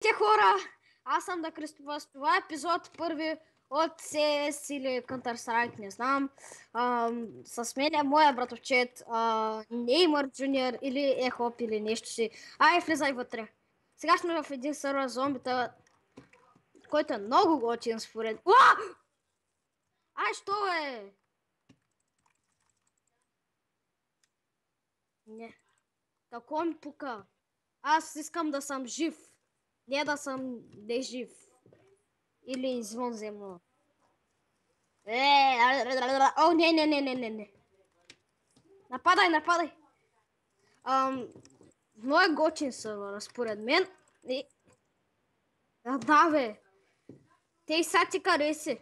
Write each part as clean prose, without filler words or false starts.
Здравейте, хора! Аз съм Да Кръстовъз. Това е епизод първи от CS или Counter-Strike, не знам. С мен е моя братовчет, Неймър Джуниор или Ехоп или нещо си. Ай, влизай вътре. Сега сме в един сервер зомбита, който е много готин според... Уа! Ай, що е? Не. Какво ми пука? Аз искам да съм жив. Не да съм нежив. Или извънземно. О, не. Нападай. Много е готин сервер, според мен. Да, бе. Те и са ти хареси.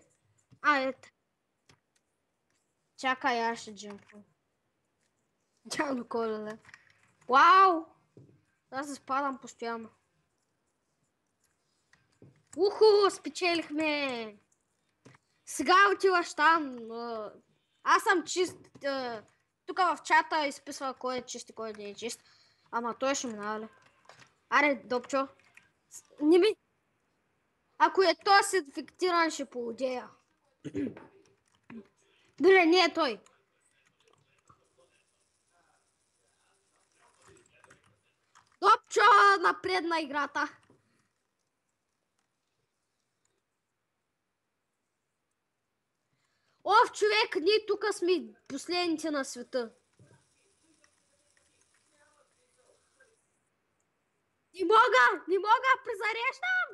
Ето. Чакай, аз ще джимпвам. Джано колеле. Вау! Аз се спадам постоянно. Уху, спечелихме! Сега отиваш там. Аз съм чист. Тук в чата изписва кой е чист и кой не е чист. Ама той ще минава. Аре, Допчо. Не ми... Ако е той сертифициран, ще поудея. Добре, не е той. Допчо, напред на играта. Оф, човек, ние тук сме последните на света. Не мога, презареждам!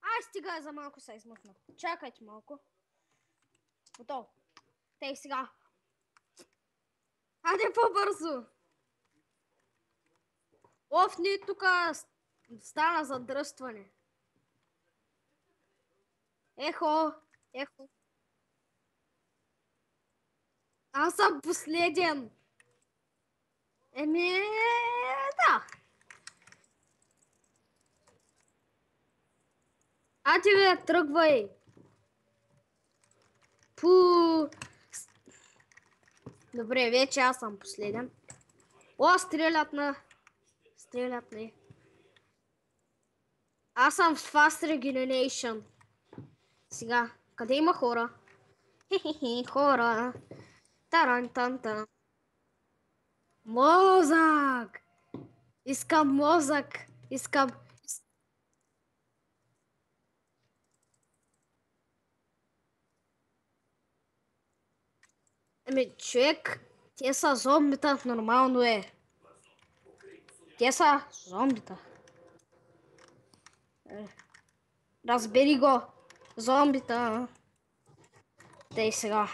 Ай, стига, за малко се измъкна. Чакайте малко. Готово. Тей сега. Айде по-бързо. Оф, ние тук стана задръстване. Ехо. Аз съм последен. Да. Айде бе, тръгвай. Пу. Добре, вече аз съм последен. О, стрелят на... Аз съм в Fast Regeneration. Сега, къде има хора? Хе-хе-хе, хора. Тарантанта. Мозък! Искам мозък! Ами, човек, те са зомбита, нормално е. Те са зомбита. Разбери го. Зомбита. Тей сега.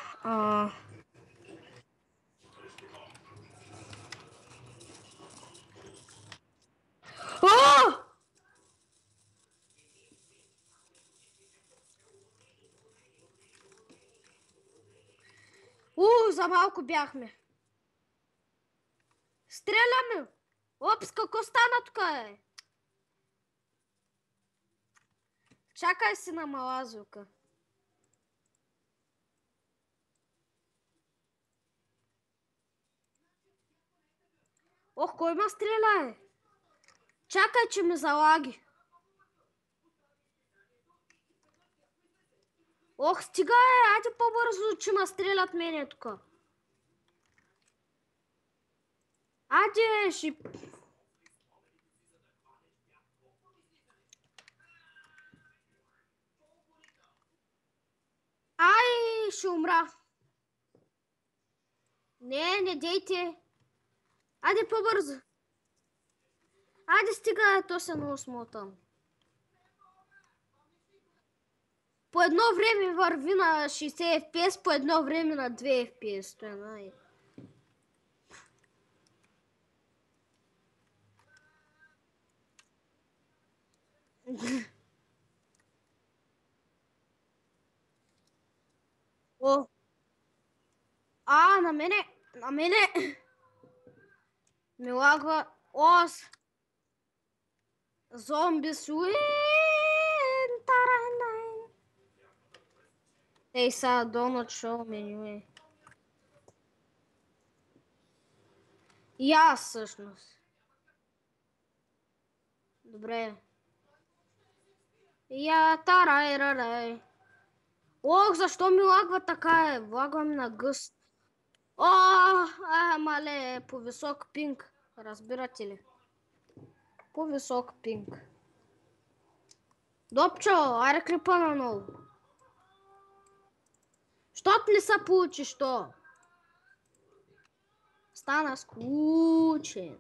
За малко бяхме. Стреляме! Опс, какво стана тук, е? Чакай си на малазилка. Ох, кой ма стреля, е? Чакай, че ме залаги. Ох, стига, е! Айде по-бързо, че ме стрелят мене тук. Айде, ще... Ай, ще умра. Не дейте. Айде по-бързо. Айде стига, то се много смотам. По едно време върви на 60 FPS, по едно време на 2 FPS. Това е най... О! На мене! Ми лагва... Зомби суин! Таранай! Ей, са, Donut Show меню е. И аз всъщност. Добре. Я тарай, рарай. Ох, защо ми лагва така е? Влагвам на гъст. О, мале, по висок пинг. Разбирате ли? По висок пинг. Допчо, аре клипа на ново. Щот не се получи, що? Стана скучен.